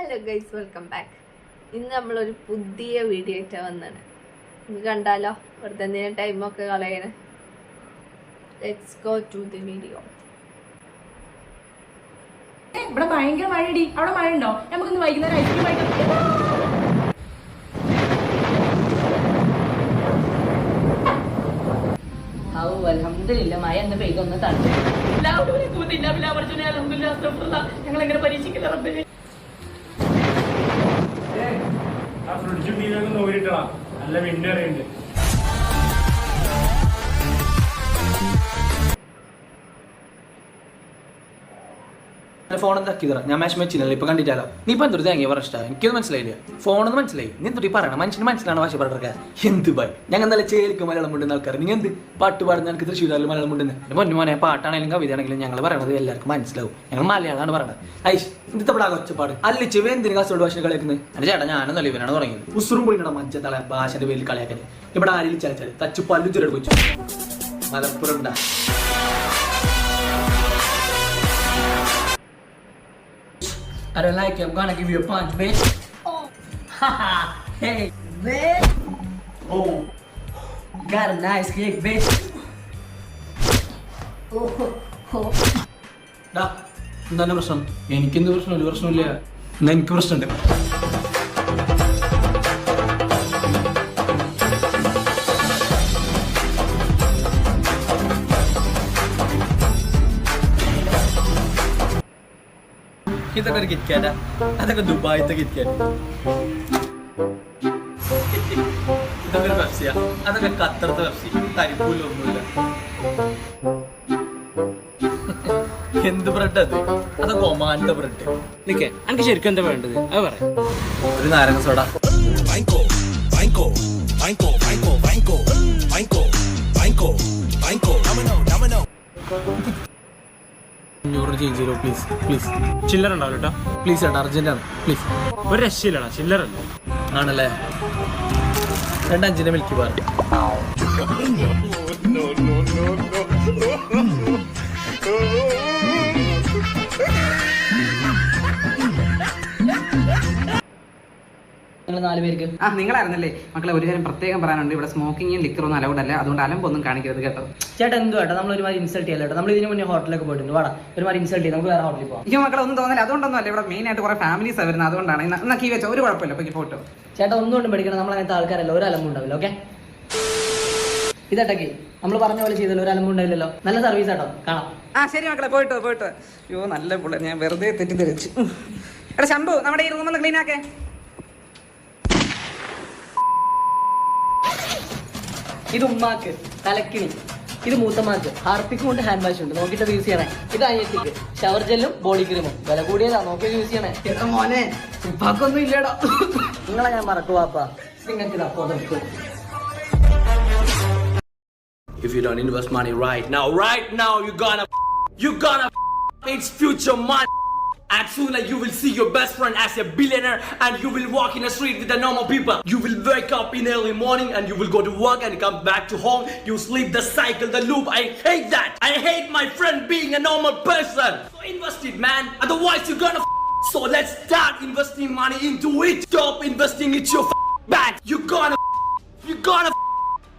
Hello guys, welcome back. ഇന്ന് നമ്മളൊരു പുതിയ വീഡിയോ ആയിട്ടാ വന്നാണ്. നിങ്ങൾക്ക് കണ്ടാലോ, വെറുതെ എന്തെങ്കിലും ടൈമൊക്കെ കളയണേ. Let's go to the video. ഇവിടെ ഭയങ്കര മഴയടി. അവിടെ മഴ ഉണ്ടോ? നമുക്കിന്ന് വൈകുന്നേരം ഐസ്ക്രീം കഴിക്കാം. അൽഹംദുലില്ലാ മഴ എന്ന് പെയ്തൊന്ന് തടഞ്ഞു. ഞങ്ങൾ എങ്ങനെ പരീക്ഷിക്കില്ല റബ്ബേ. നല്ല വിൻഡറിയുണ്ട്. ഫോൺ എന്താക്കിയതാ? ഞാൻ മാച്ച് വെച്ചില്ലല്ലോ, ഇപ്പൊ കണ്ടിട്ടാലോ. നീ ഇപ്പൊ എന്തൊരു തേങ്ങിയ പറഞ്ഞ എനിക്കൊന്നും മനസ്സിലായില്ല. ഫോണൊന്നും മനസ്സിലായി. നീ എന്തൊരു പറയണം? മനുഷ്യന് മനസ്സിലാണ് ഭാഷ പറഞ്ഞ എന്ത് ബൈ. ഞങ്ങൾ നല്ല ചേലിക്കും മലയാളം മുണ്ടുന്ന ആൾക്കാർ. നീ എന്ത് പാട്ട് പാടുന്ന? എനിക്ക് തൃശ്ശൂരിൽ മലയാളം മുണ്ടുന്നത് പൊന്നുമോനെ. പാട്ടാണെങ്കിലും കവിതയാണെങ്കിലും ഞങ്ങൾ പറയണത് എല്ലാവർക്കും മനസ്സിലാവും. ഞങ്ങൾ മലയാളമാണ് പറയണത്. ഐഷ് ഇന്ത്യത്തെ ഇവിടെ ഒച്ചപ്പാട് അല്ലിച്ച് എന്തിനു കാസർഗോഡ് ഭാഷ കളിക്കുന്നത്? എന്റെ ചേട്ടാ ഞാനൊന്നും ഇവനാണ് തുടങ്ങിയത്. ഉസുറും പൊളിക്കണ മഞ്ചത്തള ഭാഷന്റെ പേരിൽ കളിയാക്കാൻ. ഇവിടെ ആരെങ്കിലും ചാച്ചാൽ തച്ചു പല്ലും ചെറുട് വെച്ചു മലപ്പുറം ഉണ്ടാ. I don't like you. I'm gonna give you a punch, bitch. Oh. Hey, bitch. Oh. Got a nice kick, bitch. Oh. Da. എന്താണ് പ്രശ്നം? എനിക്കെന്ത് പ്രശ്നം? ഒരു പ്രശ്നമില്ല. എന്നാ എനിക്ക് പ്രശ്നമുണ്ട്. ഇതൊക്കെ ഒരു കിറ്റ്കാറ്റാ? അതൊക്കെ ദുബായിത്തെ കിറ്റ്കാറ്റ്. ഇതൊക്കെ ഒരു പെപ്സിയാ? അതൊക്കെ ഖത്തറത്തെ പെപ്സി. തരിപ്പൂലൊന്നുമില്ല. എന്ത് ബ്രെഡ് അത്? അതൊക്കെ ഒമാന്റെ ബ്രെഡ്. നിക്കേ, എനിക്ക് ശരിക്കും എന്താ വേണ്ടത്? അത് പറയാം. ഒരു നാരങ്ങ സോഡ. 500 ചേഞ്ച് ചെയ്തോ പ്ലീസ്. പ്ലീസ് ചില്ലറ ഉണ്ടാവില്ല കേട്ടോ. പ്ലീസ് ചേട്ടാ, അർജന്റാണ് പ്ലീസ്. ഒരു രക്ഷയില്ലടാ, ചില്ലറല്ലേ ആണല്ലേ? 2.5 മിൽക്കി ബാർ. നിങ്ങളായിരുന്നല്ലേ മക്കളെ? ഒരു കാര്യം പ്രത്യേകം പറയാനുണ്ട്. ഇവിടെ സ്മോക്കിങ്ങും ലിക്കറൊന്നും അലൗഡ് അല്ല. അതുകൊണ്ട് അലമ്പൊന്നും കാണിക്കരുത് കേട്ടോ. ചേട്ടാ എന്ത് കേട്ടോ, നമ്മൾ ഒരുമാതിരി ഇൻസൾട്ട് ചെയ്യല്ലോ. നമ്മൾ ഇതിന് മുന്നേ ഹോട്ടലൊക്കെ പോയിട്ടുണ്ട്. വാടാ, ഒരുമാതിരി ഇൻസൾട്ട് ചെയ്ത് നമുക്ക് വേറെ ഹോട്ടലിൽ പോകാം. ഈ മക്കളെ ഒന്നും തോന്നില്ല. അതുകൊണ്ടൊന്നും അല്ല, ഇവിടെ മെയിൻ ആയിട്ട് കുറെ ഫാമിലീസ് വരുന്നത്. അതുകൊണ്ടാണ് എന്നാ കീ വെച്ച ഒരു കുഴപ്പമില്ല. ഇപ്പൊ ഫോട്ടോ ചേട്ടാ ഒന്നുകൊണ്ടും പഠിക്കണം. നമ്മൾ അങ്ങനത്തെ ആൾക്കാരല്ല, ഒരു അലമ്പും ഉണ്ടാവില്ല. ഓക്കെ, ഇതട്ടക്ക് നമ്മൾ പറഞ്ഞ പോലെ ചെയ്തല്ലോ, ഒരു അലമ്പും ഉണ്ടാവില്ലല്ലോ. നല്ല സർവീസ് ആട്ടോ, കാണാം. ശരി മക്കളെ, പോയിട്ടോ. അയ്യോ നല്ല പിള്ളേർ, ഞാൻ വെറുതെ തെറ്റിദ്ധരിച്ചു. എടാ ശംഭു, നമ്മുടെ ഈ റൂം ഒന്ന് ക്ലീൻ ആക്കേ. ഇത് ഉമ്മാക്ക് തലക്കിണി, ഇത് മൂത്തമാക്ക് ഹാർപ്പിക്കും ഉണ്ട്, ഹാൻഡ് വാഷ് ഉണ്ട്. നോക്കിയിട്ട് യൂസ് ചെയ്യണേ. ഇത് അനിയത്തിക്ക് ഷവർ ജെല്ലും ബോഡി ക്രീമും. വില കൂടിയതാ, നോക്കി യൂസ് ചെയ്യണേ. ചേട്ടാ മോനെ, ഉപ്പാക്കൊന്നും ഇല്ലടാ. നിങ്ങളെ ഞാൻ മറക്കുവാപ്പാ. നിങ്ങൾക്ക് ഇതാ photo. If you don't invest money right now, you're gonna it's future money. As soon as you will see your best friend as a billionaire and you will walk in the street with the normal people. You will wake up in early morning and you will go to work and come back to home. You sleep, the cycle, the loop. I hate that. I hate my friend being a normal person. So invest it, man. Otherwise you're gonna So let's start investing money into it. Stop investing into your bank. You're gonna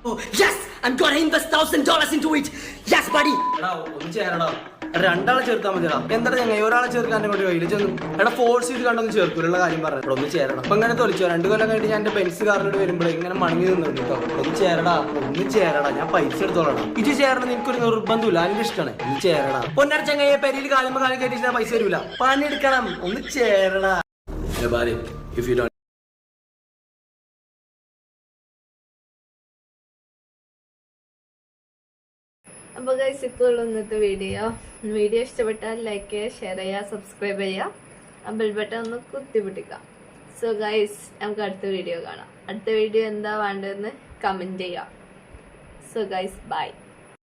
Oh, yes, I'm gonna invest $1,000 into it. Yes, buddy. രണ്ടാളെ ചേർത്താൽ മതിയാ. എന്താ ഞങ്ങൾ ഒരാളെ ചേർക്കാൻ കൊണ്ട് കയ്യിൽ ചെന്നു. എടാ ഫോഴ്സ് ചെയ്ത് കണ്ടൊന്നും ചേർക്കൂലുള്ള കാര്യം പറഞ്ഞു. ഇവിടെ ഒന്ന് ചേരണം. അപ്പൊ ഇങ്ങനെ തൊളിച്ചോ. 2 കൊല്ലം കഴിഞ്ഞിട്ട് ഞാൻ എന്റെ ബെൻസ് കാറിനോട് വരുമ്പോഴേ ഇങ്ങനെ മണങ്ങി നിന്നുണ്ട് കേട്ടോ. ഒന്ന് ചേരടാ. ഞാൻ പൈസ എടുത്തോളാം. ഇത് ചേരണം എനിക്കൊരു നിർബന്ധമില്ല. എനിക്ക് ഇഷ്ടമാണ്. ഒന്ന് ചേരടാ. പൊന്നര ചങ്ങയെ പെരിയിൽ കാലം കയറ്റി പൈസ തരൂല. പണിയെടുക്കണം. ഒന്ന് ചേരടാ. If you don't അപ്പോൾ ഗൈസ്, ഇത്രയുള്ളൂ ഇന്നത്തെ വീഡിയോ ഇഷ്ടപ്പെട്ടാൽ ലൈക്ക് ചെയ്യുക, ഷെയർ ചെയ്യുക, സബ്സ്ക്രൈബ് ചെയ്യുക, ആ ബെൽ ബട്ടൺ ഒന്ന് കുത്തിപ്പിടിക്കുക. സോ ഗൈസ്, നമുക്ക് അടുത്ത വീഡിയോ കാണാം. അടുത്ത വീഡിയോ എന്താ വേണ്ടതെന്ന് കമൻറ്റ് ചെയ്യാം. So guys, by.